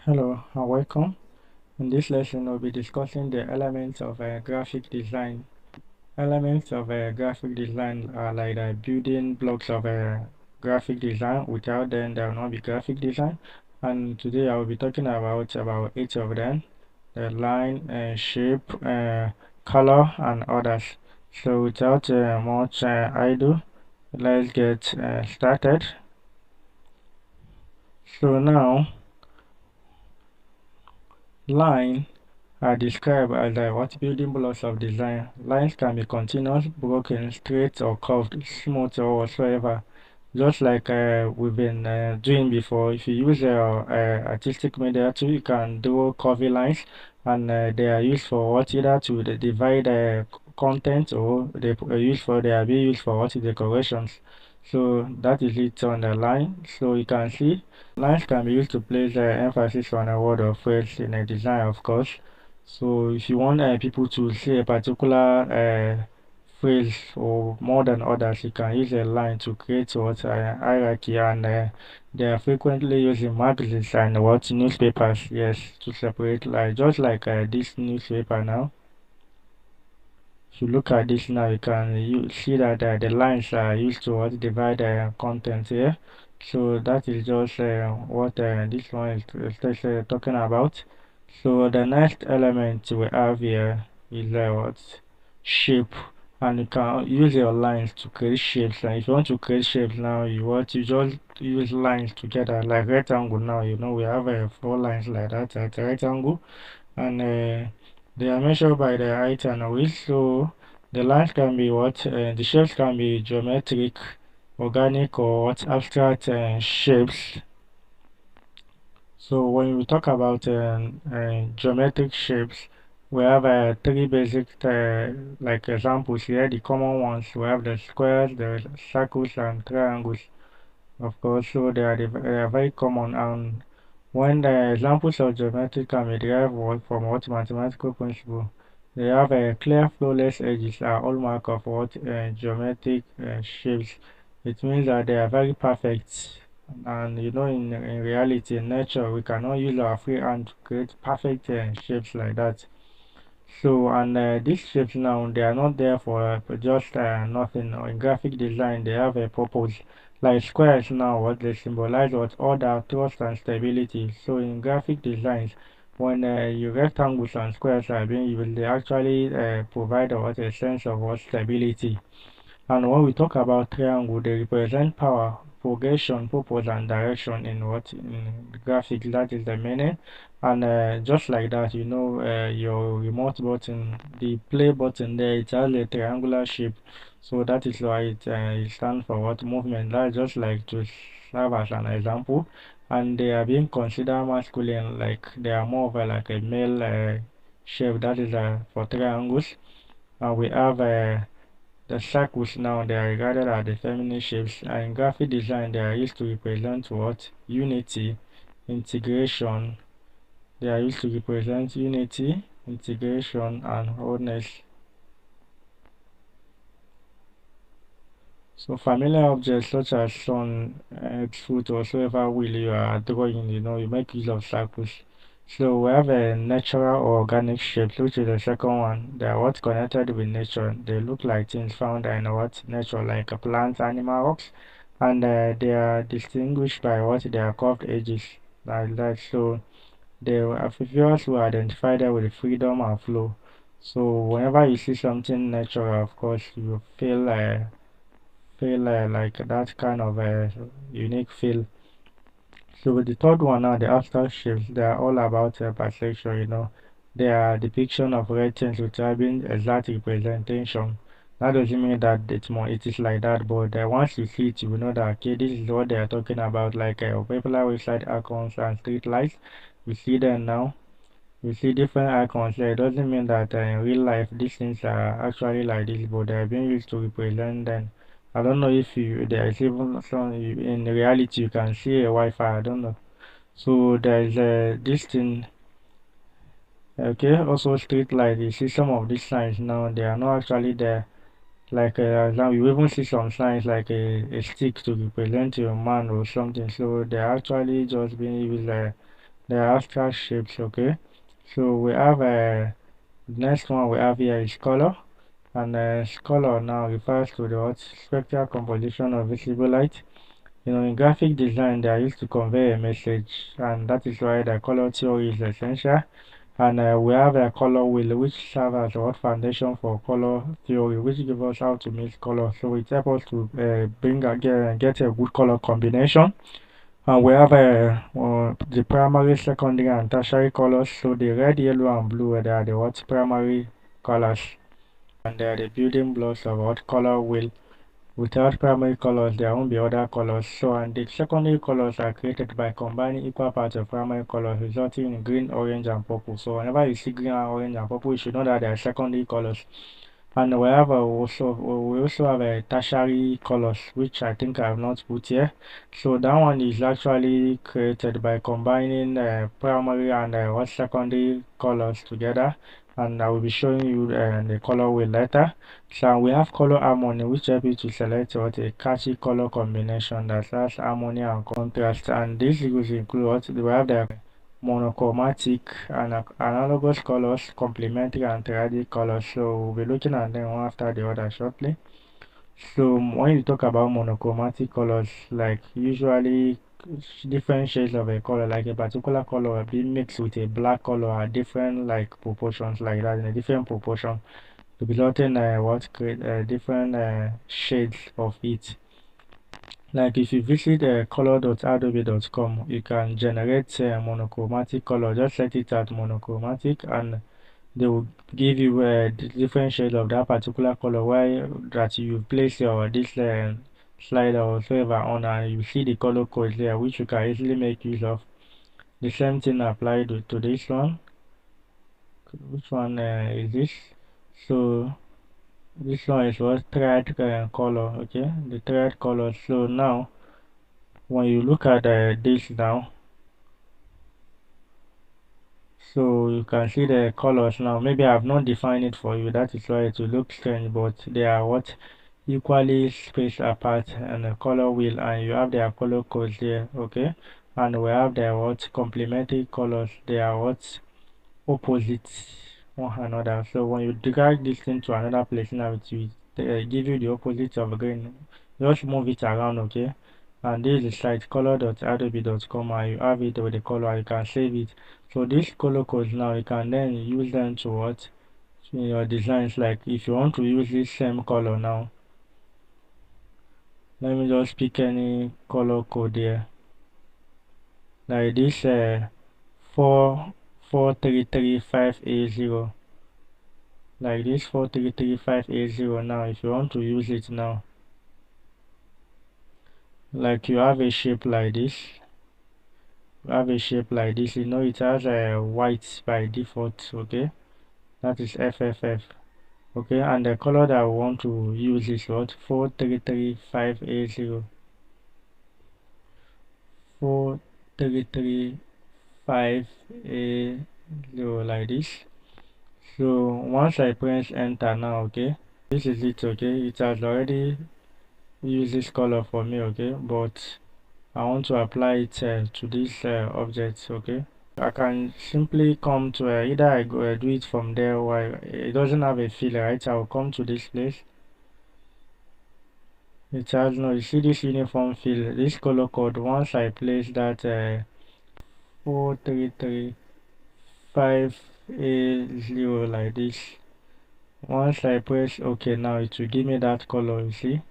Hello and welcome. In this lesson, we'll be discussing the elements of graphic design. Elements of graphic design are like the building blocks of graphic design. Without them, there will not be graphic design. And today, I will be talking about 8 of them: the line, shape, color, and others. So, without much ado, let's get started. So now, line are described as what building blocks of design. Lines can be continuous, broken, straight, or curved, smooth, or whatsoever. Just like we've been doing before, if you use artistic media too, you can draw curvy lines, and they are used for what, either to divide content, or they are being used for what, decorations. So that is it on the line. So you can see lines can be used to place emphasis on a word or phrase in a design, of course. So if you want people to see a particular phrase or more than others, you can use a line to create what hierarchy, and they are frequently used in magazines and what newspapers, yes, to separate, like just like this newspaper now. If you look at this now, you can see that the lines are used to what divide content here. So that is just what this one is talking about. So the next element we have here is what, shape, and you can use your lines to create shapes. And if you want to create shapes now, you just use lines together, like rectangle. Now we have 4 lines like that at a rectangle, and they are measured by the height and width. So the lines can be the shapes can be geometric, organic, or what, abstract shapes. So when we talk about geometric shapes, we have 3 basic like examples here. The common ones, we have the squares, the circles, and triangles, of course. So they are very common, and when the examples of geometry can be derived from what mathematical principle, they have a clear flawless edges are hallmark of what geometric shapes. It means that they are very perfect, and in reality, in nature, we cannot use our free hand to create perfect shapes like that. So, and these shapes now, they are not there for just nothing. Or in graphic design, they have a purpose. Like squares now, what they symbolize what order, trust, and stability. So in graphic designs, when your rectangles and squares are being used, they actually provide what, a sense of what, stability. And when we talk about triangle, they represent power, progression, purpose, and direction in what, in graphics. That is the meaning. And just like that, your remote button, the play button there, it has a triangular shape. So that is why it stands for what, movement. That's just like to serve as an example. And they are being considered masculine, like they are more of like a male shape. That is for triangles. And we have the circles now, they are regarded as the feminine shapes, and in graphic design they are used to represent what? Unity, integration. They are used to represent unity, integration, and wholeness. So familiar objects such as sun, foot, or whatsoever wheel you are drawing, you make use of circles. So we have a natural or organic shapes, which is the second one. They are what, connected with nature. They look like things found in what, nature, like plants, animal, rocks, and they are distinguished by what, their curved edges, like that. So they are viewers who identify them with freedom and flow. So whenever you see something natural, of course, you feel like that kind of a unique feel. So the third one now, the abstract shapes, they are all about perception. They are depiction of writings with having exact representation. That doesn't mean that it is like that, but once you see it, you will know that, okay, this is what they are talking about, like popular website icons and street lights. We see them now. We see different icons there. It doesn't mean that in real life these things are actually like this, but they are being used to represent them. I don't know if there is even some in reality you can see a Wi-Fi. I don't know. So there is this thing. Okay, also street light. You see some of these signs now. They are not actually there. Like now you even see some signs like a stick to represent a man or something. So they are actually just being used they are abstract shapes. Okay, so we have next one we have here is color, and color now refers to the what spectral composition of visible light. You know, in graphic design, they are used to convey a message, and that is why the color theory is essential. And we have a color wheel, which serves as what foundation for color theory, which gives us how to mix color. So it helps us to get a good color combination. And we have the primary, secondary, and tertiary colors. So the red, yellow, and blue, they are the what primary colors, and they are the building blocks of what color wheel. Without primary colors, there won't be other colors. So, and the secondary colors are created by combining equal parts of primary colors, resulting in green, orange, and purple. So, whenever you see green, orange, and purple, you should know that they are secondary colors. And we also have a tertiary colors, which I think I have not put here. So that one is actually created by combining primary and what secondary colors together, and I will be showing you the color wheel later. So we have color harmony, which help you to select what a catchy color combination that has harmony and contrast. And these rules include what we have the monochromatic and analogous colors, complementary and triadic colors. So we'll be looking at them one after the other shortly. So when you talk about monochromatic colors, like usually different shades of a color, like a particular color being mixed with a black color at different like proportions like that in a different proportion, resulting what create different shades of it. Like if you visit color.adobe.com, you can generate monochromatic color. Just set it at monochromatic, and they will give you the different shades of that particular color. Why that you place your this slider or whatever on, and you see the color code there, which you can easily make use of. The same thing applied to this one. Which one is this? So this one is what thread color. Okay, the thread color. So now when you look at this now, so you can see the colors now. Maybe I have not defined it for you, that is why it will look strange, but they are what equally spaced apart and a color wheel, and you have their color codes there. Okay, and we have their what complementary colors, they are what opposite one another. So when you drag this thing to another place now, it will give you the opposite of green. Just move it around. Okay, and this is the site color.adobe.com, and you have it with the color, you can save it. So these color codes now, you can then use them to what in your designs. Like if you want to use this same color now, let me just pick any color code here, like this 44335A0, like this 43350. Now if you want to use it now, like you have a shape like this, you know it has a white by default. Okay, that is FFF. Okay, and the color that I want to use is what 43350, 43350, like this. So once I press enter now, okay, this is it. Okay, it has already used this color for me. Okay, but I want to apply it to this object. Okay, I can simply come to either I go do it from there, or it doesn't have a fill, right? I will come to this place. It has no, you see this uniform fill, this color code. Once I place that 43350 like this, once I press OK, now it will give me that color. You see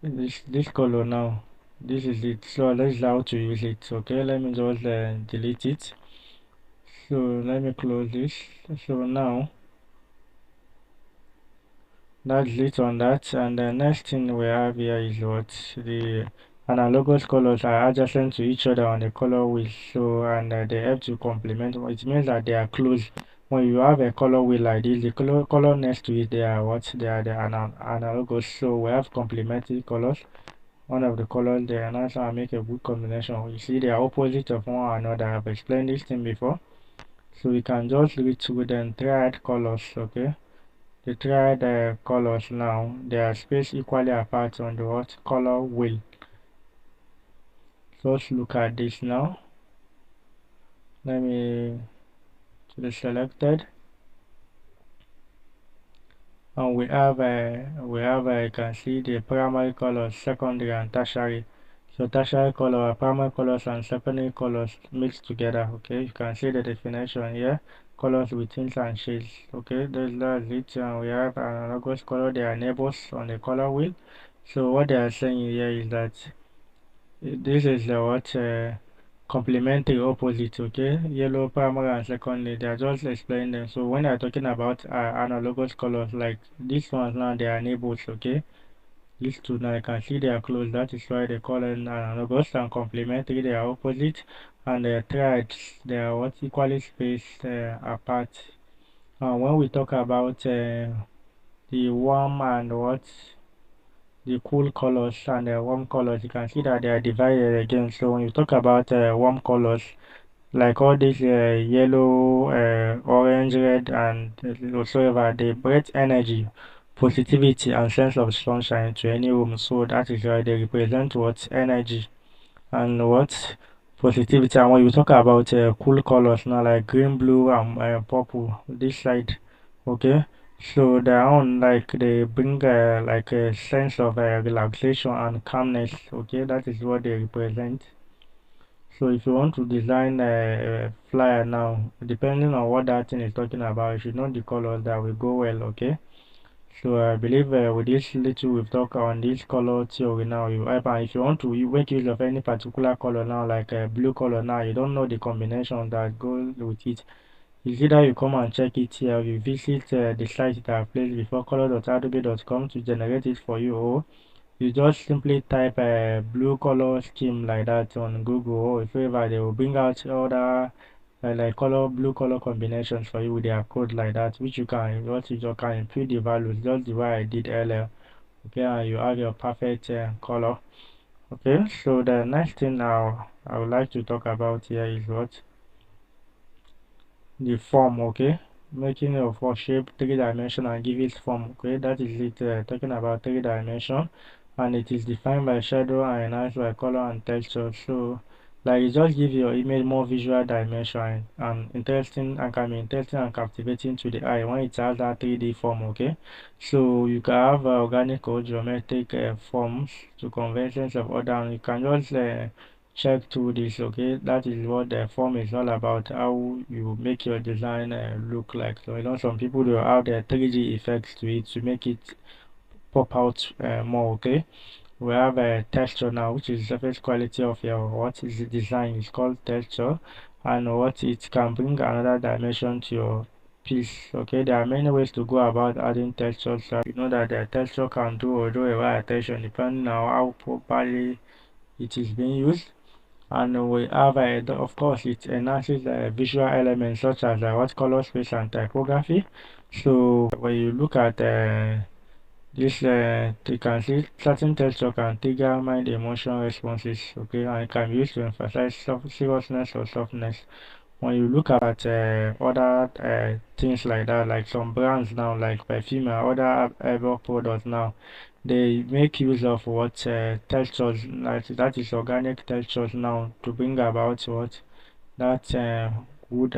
this color now, this is it. So let's how to use it. Okay, let me just delete it. So let me close this. So now that's it on that. And the next thing we have here is what the analogous colors are adjacent to each other on the color wheel. So and they help to complement. It means that they are close. When you have a color wheel like this, the color next to it, they are what they are the analogous. So we have complementary colors. One of the colors there, and also I make a good combination. You see they are opposite of one another. I've explained this thing before. So we can just read through them triad colors. Okay, the triad colors now, they are spaced equally apart on the what color wheel. Let's look at this now. let me choose selected, and you can see the primary colors, secondary and tertiary. So tertiary color, primary colors and secondary colors mixed together. Okay, you can see the definition here. Colors with tints and shades. Okay, that's it. And we have an analogous color. They are neighbors on the color wheel. So what they are saying here is that this is what complementary opposite. Okay, yellow primary and secondary. They are just explaining them. So when they are talking about analogous colors, like these ones now, they are neighbors. Okay, these two now, I can see they are close. That is why they call it analogous, and complementary, they are opposite, and the triads, they are what equally spaced apart. And when we talk about the warm and what the cool colors and the warm colors, you can see that they are divided again. So when you talk about warm colors, like all these yellow, orange, red, and whatsoever, they breathe energy, positivity, and sense of sunshine to any room. So that is why they represent what energy and what positivity. And when you talk about cool colors now, like green, blue, and purple, this side, okay. So they are on like they bring like a sense of relaxation and calmness. Okay, that is what they represent. So if you want to design a flyer now, depending on what that thing is talking about, you should know the colors that will go well, okay? So I believe with this little we've talked on this color theory now, you and if you want to make use of any particular color now, like a blue color now, you don't know the combination that goes with it. It's either you come and check it here, you visit the site that I've placed before, color.adobe.com to generate it for you, or you just simply type a blue color scheme like that on Google or wherever, they will bring out other like blue color combinations for you with their code like that, which you can input the values just the way I did earlier. Okay, and you have your perfect color. Okay, so the next thing now I would like to talk about here is what the form. Okay, making a for shape 3 dimension and give it form. Okay, that is it, talking about 3 dimension, and it is defined by shadow and enhanced by color and texture. So like it just gives your image more visual dimension and interesting, and can be interesting and captivating to the eye when it has that 3D form. Okay, so you can have organic or geometric forms to convey sense of order, and you can just check through this. Okay, that is what the form is all about, how you make your design look like. So you know, some people will have the 3D effects to it to make it pop out more. Okay, we have a texture now, which is the surface quality of your what is the design. It's called texture, and what it can bring another dimension to your piece. Okay, there are many ways to go about adding texture. So you know that the texture can do or do away attention depending on how properly it is being used. And we have of course it enhances visual elements such as what color space and typography. So when you look at this, you can see certain texture can trigger mind emotion responses. Okay, and it can be used to emphasize seriousness or softness. When you look at other things like that, like some brands now, like perfume and other herbal products now, they make use of what textures, like that is organic textures now, to bring about what that wood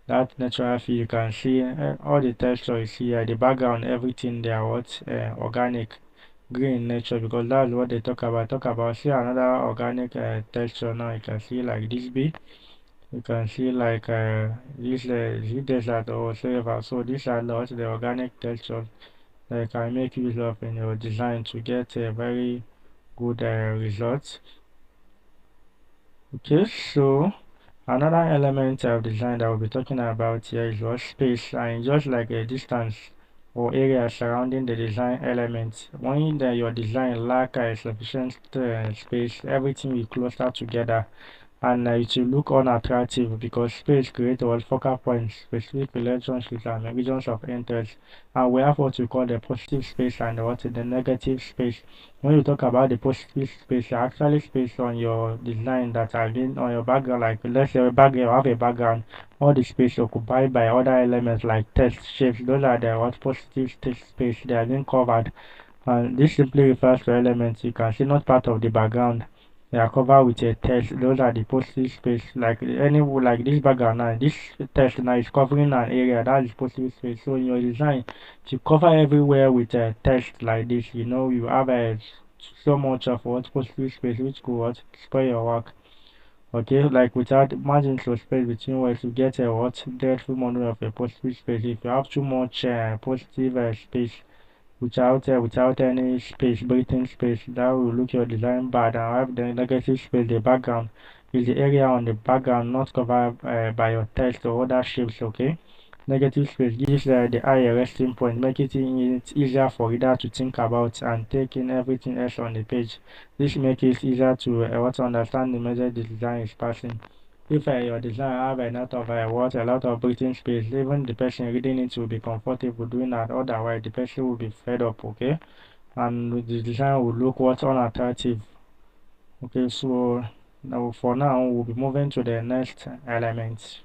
that natural feel. You can see all the texture you see the background, everything they are what organic, green nature, because that's what they talk about. See another organic texture now, you can see like this bee, you can see like this desert or whatever. So these are not the organic textures that you can make use of in your design to get a very good result. Okay, so another element of design that we'll be talking about here is what space, and just like a distance or area surrounding the design element. When your design lack sufficient space, everything will cluster together, and it will look unattractive because space creates what focal points, specific relationships, and regions of interest. And we have what we call the positive space and what is the negative space. When you talk about the positive space, actually space on your design that are been on your background, like let's say a background, you have a background, all the space occupied by other elements like text, shapes, those are the what positive space, they are being covered. And this simply refers to elements you can see not part of the background. they are covered with a text. Those are the positive space. Like like this background now, this text now is covering an area that is positive space. So in your design, to cover everywhere with a text like this, you know, you have so much of what positive space which could what spoil your work. Okay, like without margins of space between words, you get a what dreadful model of a positive space. If you have too much positive space without any space, breathing space, that will look your design bad. And have the negative space, the background is the area on the background not covered by your text or other shapes. Okay, negative space gives the eye a resting point, making it easier for reader to think about and take in everything else on the page. This makes it easier to what understand the message the design is passing. If your design have a lot of breathing space, even the person reading it will be comfortable doing that. Otherwise, the person will be fed up. Okay, and the design will look what unattractive. Okay, so now for now we'll be moving to the next element.